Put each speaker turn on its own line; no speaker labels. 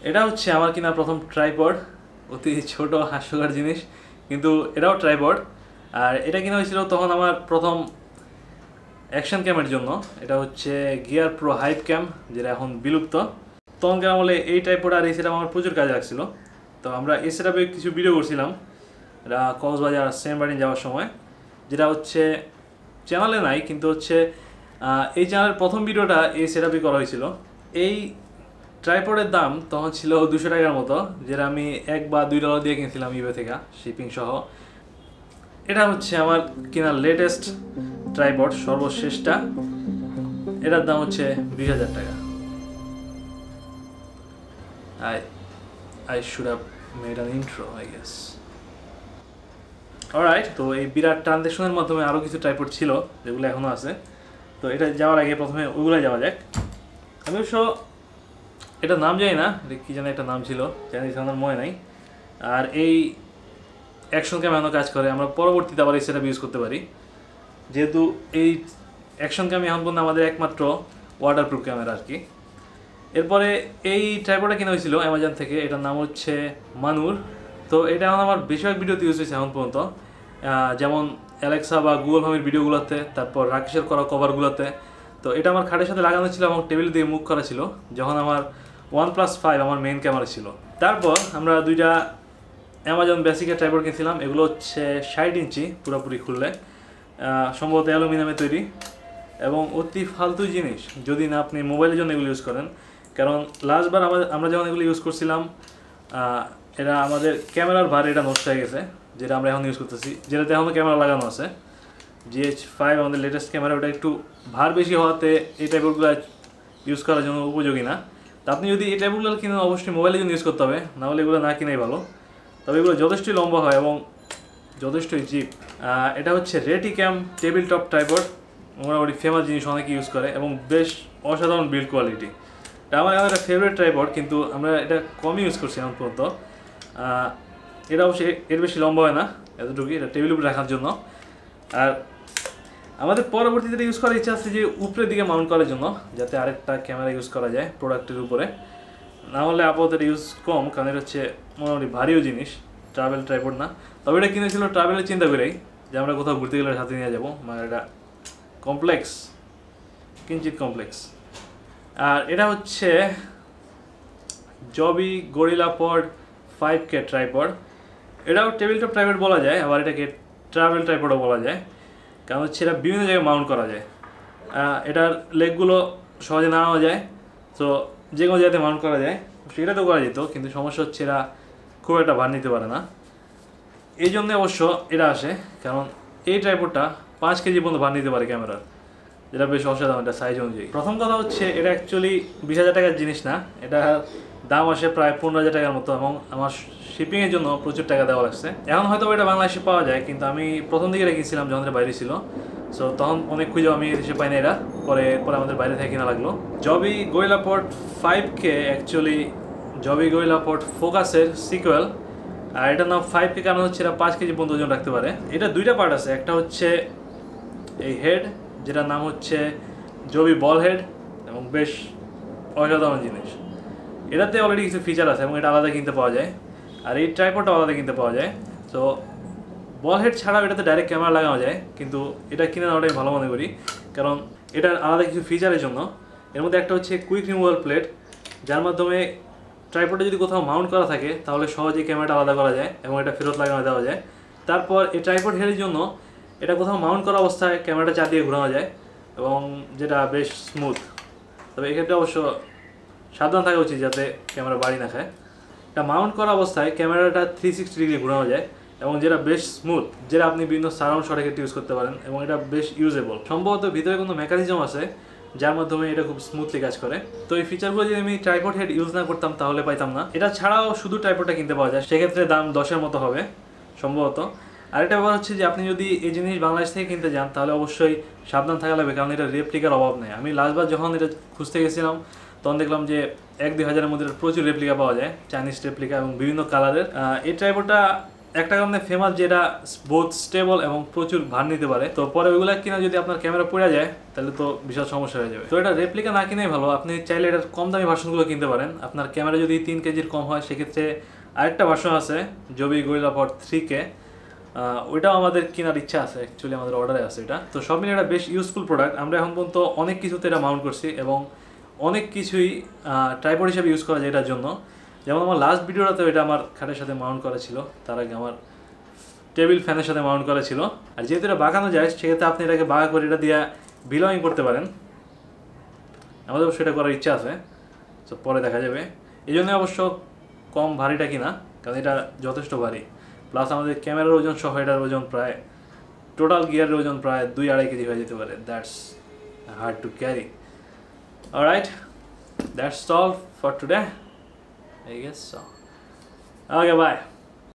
এটা হচ্ছে আমার কিনা প্রথম ট্রাইপড, অতি ছোট হাস্যকর জিনিস, কিন্তু এটাও ট্রাইপড। আর এটা কিনা হয়েছিল তখন আমার প্রথম অ্যাকশন ক্যামের জন্য। এটা হচ্ছে গিয়ার প্রো হাইপ ক্যাম, যেটা এখন বিলুপ্ত। তখনকার আমলে এই ট্রাইপড আর এই সেটআপ আমার প্রচুর কাজে লাগছিল। তো আমরা এই সেটআপে কিছু ভিডিও করছিলাম, এটা কক্সবাজার সেন্ট মার্টিন যাওয়ার সময়, যেটা হচ্ছে চ্যানেলে নাই, কিন্তু হচ্ছে এই চ্যানেলের প্রথম ভিডিওটা এই সেটআপই করা হয়েছিল। এই ট্রাইপডের দাম তখন ছিল 200 টাকার মতো, যেটা আমি $1 বা $2 দিয়ে কিনছিলাম ইবে থেকে, শিপিং সহ। এটা হচ্ছে আমার কিনা লেটেস্ট ট্রাইপড, সর্বশেষটা। এটার দাম হচ্ছে 20,000 টাকা। I should have made an intro, I guess. Alright, তো এই বিরাট ট্রানজেকশনের মাধ্যমে আরও কিছু ট্রাইপড ছিল যেগুলো এখনও আছে। তো এটা যাওয়ার আগে প্রথমে ওইগুলো যাওয়া যাক। আমি অবশ্য এটা নাম জানি না, এটা কী জানি একটা নাম ছিল, জানি আমার মনে নাই। আর এই অ্যাকশন ক্যাম এখনও কাজ করে, আমরা পরবর্তীতে আবার এই সেটআপ ইউজ করতে পারি, যেহেতু এই অ্যাকশন ক্যাম এখন পর্যন্ত আমাদের একমাত্র ওয়াটারপ্রুফ ক্যামেরা আর কি। এরপরে এই ট্রাইপডটা কেনা হয়েছিল অ্যামাজন থেকে, এটার নাম হচ্ছে মানুর। তো এটা এখন আমার বেশিরভাগ ভিডিওতে ইউজ হয়েছে এখন পর্যন্ত, যেমন অ্যালেক্সা বা গুগল হোমের ভিডিওগুলোতে, তারপর রাকেশের করা কভারগুলোতে। তো এটা আমার খাটের সাথে লাগানো ছিল এবং টেবিল দিয়ে মুভ করা ছিল যখন আমার OnePlus 5 আমার মেইন ক্যামেরা ছিল। তারপর আমরা দুইটা অ্যামাজন বেসিকের ট্রাইপড কিনছিলাম, এগুলো হচ্ছে 60 ইঞ্চি পুরোপুরি খুললে, সম্ভবত অ্যালুমিনিয়ামে তৈরি, এবং অতি ফালতু জিনিস যদি না আপনি মোবাইলের জন্য এগুলো ইউজ করেন। কারণ লাস্টবার আমরা যখন এগুলো ইউজ করছিলাম, এটা আমাদের ক্যামেরার ভার এটা নষ্ট হয়ে গেছে, যেটা আমরা এখন ইউজ করতেছি, যেটাতে এখনও ক্যামেরা লাগানো আছে। GH5 আমাদের লেটেস্ট ক্যামেরা, ওটা একটু ভার বেশি হওয়াতে এই টাইপগুলো ইউজ করার জন্য উপযোগী না। তো আপনি যদি এই টাইপগুলো কিনেন অবশ্যই মোবাইলের জন্য ইউজ করতে হবে, নাহলে এগুলো না কিনাই ভালো। তবে এগুলো যথেষ্টই লম্বা হয় এবং যথেষ্টই চিপ। এটা হচ্ছে রেটিক্যাম টেবিল টপ ট্রাইপড, মোটামুটি ফেমাস জিনিস অনেকে ইউজ করে এবং বেশ অসাধারণ বিল্ড কোয়ালিটি। এটা আমার একটা ফেভারিট ট্রাইপড, কিন্তু আমরা এটা কমই ইউজ করছি এখন পর্যন্ত। এটা অবশ্যই এর বেশি লম্বা হয় না, এতটুকুই, এটা টেবিলের উপরে রাখার জন্য। আর আমাদের পরবর্তীতে ইউজ করার ইচ্ছা আছে যে উপরের দিকে মাউন্ট করার জন্য, যাতে আরেকটা ক্যামেরা ইউজ করা যায় প্রোডাক্টের উপরে। না হলে আপাতত ইউজ কম, কারণ এটা হচ্ছে মোটামুটি ভারীও জিনিস, ট্রাভেল ট্রাইপড না। তবে এটা কিনেছিল ট্রাভেলের চিন্তা করেই, যে আমরা কোথাও ঘুরতে গেলে সাথে নিয়ে যাবো, মানে এটা কমপ্লেক্স, কিঞ্চিত কমপ্লেক্স। আর এটা হচ্ছে জবি গরিলাপড 5K ট্রাইপড। এটাও টেবিল টপ ট্রাইপড বলা যায়, আবার এটাকে ট্রাভেল ট্রাইপডও বলা যায়, কারণ হচ্ছে এটা বিভিন্ন জায়গায় মাউন্ট করা যায়। এটার লেগগুলো সহজে নাড়ানো যায়, তো যে কোনো জায়গাতে মাউন্ট করা যায়। সেটা তো করা যেত, কিন্তু সমস্যা হচ্ছে এরা খুব একটা ভার নিতে পারে না, এই জন্য অবশ্য এটা আসে। কারণ এই ট্রাইপডটা 5 কেজি পর্যন্ত ভার নিতে পারে ক্যামেরার, যেটা বেশ অসাধারণ এটা সাইজ অনুযায়ী। প্রথম কথা হচ্ছে এটা অ্যাকচুয়ালি 20,000 টাকার জিনিস না, এটা দাম আসে প্রায় 15,000 টাকার মতো, এবং আমার শিপিংয়ের জন্য প্রচুর টাকা দেওয়া লাগছে। এখন হয়তো এটা বাংলাদেশে পাওয়া যায়, কিন্তু আমি প্রথম দিকে রেখেছিলাম যখন এটা বাইরে ছিল, সো তখন অনেক খুঁজে আমি দেশে পাই না এরা, পরে আমাদের বাইরে থেকে কিনা লাগলো। জবি গরিলাপড 5K অ্যাকচুয়ালি জবি গরিলাপড ফোকাসের সিকুয়েল, আর এটার নাম 5K কারণ হচ্ছে এটা 5 কেজি পর্যন্ত ওজন রাখতে পারে। এটা দুইটা পার্ট আছে, একটা হচ্ছে এই হেড, যেটার নাম হচ্ছে জবি বল হেড, এবং বেশ অসাধারণ জিনিস। এটাতে অলরেডি কিছু ফিচার আছে এবং এটা আলাদা কিনতে পাওয়া যায়, আর এই ট্রাইপডটা আলাদা কিনতে পাওয়া যায়। তো বল হেড ছাড়াও এটাতে ডাইরেক্ট ক্যামেরা লাগানো যায়, কিন্তু এটা কিনে নেওয়াটাই ভালো মনে করি, কারণ এটার আলাদা কিছু ফিচারের জন্য। এর মধ্যে একটা হচ্ছে কুইক রিমুভাল প্লেট, যার মাধ্যমে ট্রাইপডে যদি কোথাও মাউন্ট করা থাকে তাহলে সহজেই ক্যামেরাটা আলাদা করা যায় এবং এটা ফেরত লাগানো দেওয়া যায়। তারপর এই ট্রাইপড হেডের জন্য এটা কোথাও মাউন্ট করা অবস্থায় ক্যামেরাটা চারদিকে ঘোরানো যায়, এবং যেটা বেশ স্মুথ। তবে এক্ষেত্রে অবশ্য সাবধান থাকা উচিত যাতে ক্যামেরা বাড়ি না খায়। এটা মাউন্ট করা অবস্থায় ক্যামেরাটা 360 ডিগ্রি ঘোরানো যায়, এবং যেটা বেশ স্মুথ, যেটা আপনি বিভিন্ন সারাউন্ড শটের ক্ষেত্রে ইউজ করতে পারেন, এবং এটা বেশ ইউজেবল। সম্ভবত ভিতরে কোনো মেকানিজম আছে যার মাধ্যমে এটা খুব স্মুথলি কাজ করে। তো এই ফিচারগুলো যদি আমি ট্রাইপড হেড ইউজ না করতাম তাহলে পাইতাম না। এটা ছাড়াও শুধু ট্রাইপডটা কিনতে পাওয়া যায়, সেক্ষেত্রে দাম 10-এর মতো হবে সম্ভবত। আরেকটা ব্যাপার হচ্ছে যে আপনি যদি এই জিনিস বাংলাদেশ থেকে কিনতে যান তাহলে অবশ্যই সাবধান থাকা লাগবে, কারণ এটা রেপ্লিকার অভাব নেই। আমি লাস্টবার যখন এটা খুঁজতে গেছিলাম তখন দেখলাম যে 1-2 হাজারের মধ্যে প্রচুর রেপ্লিকা পাওয়া যায়, চাইনিজ রেপ্লিকা এবং বিভিন্ন কালারের। এই ট্রাইপডটা একটা কারণে ফেমাস, যেটা বহুত স্টেবল এবং প্রচুর ভার নিতে পারে। তো পরে ওইগুলা কিনা যদি আপনার ক্যামেরা পড়ে যায় তাহলে তো বিশাল সমস্যা হয়ে যাবে। তো এটা রেপ্লিকা না কিনাই ভালো, আপনি চাইলে এটার কম দামি ভার্সনগুলো কিনতে পারেন। আপনার ক্যামেরা যদি 3 কেজির কম হয় সেক্ষেত্রে আরেকটা ভার্সন আছে Joby Gorillapod 3K, ওইটাও আমাদের কেনার ইচ্ছা আছে, অ্যাকচুয়ালি আমাদের অর্ডারে আছে এটা। তো সব মিলিয়ে এটা বেশ ইউজফুল প্রোডাক্ট। আমরা এখন পর্যন্ত অনেক কিছুতে এটা মাউন্ট করছি এবং অনেক কিছুই ট্রাইপড হিসেবে ইউজ করা যায় এটার জন্য। যেমন আমার লাস্ট ভিডিওটাতে এটা আমার খাটের সাথে মাউন্ট করা ছিল, তার আগে আমার টেবিল ফ্যানের সাথে মাউন্ট করা ছিল। আর যেহেতু এটা বাঁকানো যায় সেক্ষেত্রে আপনি এটাকে বাঁকা করে এটা দিয়ে বিলয়িং করতে পারেন। আমাদের অবশ্য এটা করার ইচ্ছা আছে, তো পরে দেখা যাবে। এই জন্য অবশ্য কম ভারীটা কিনা, কারণ এটা যথেষ্ট ভারী। প্লাস আমাদের ক্যামেরার ওজন সহ এটার ওজন প্রায়, টোটাল গিয়ারের ওজন প্রায় 2-2.5 কেজি হয়ে যেতে পারে। That's hard to carry. Alright, that's all for today, I guess so. Okay, bye.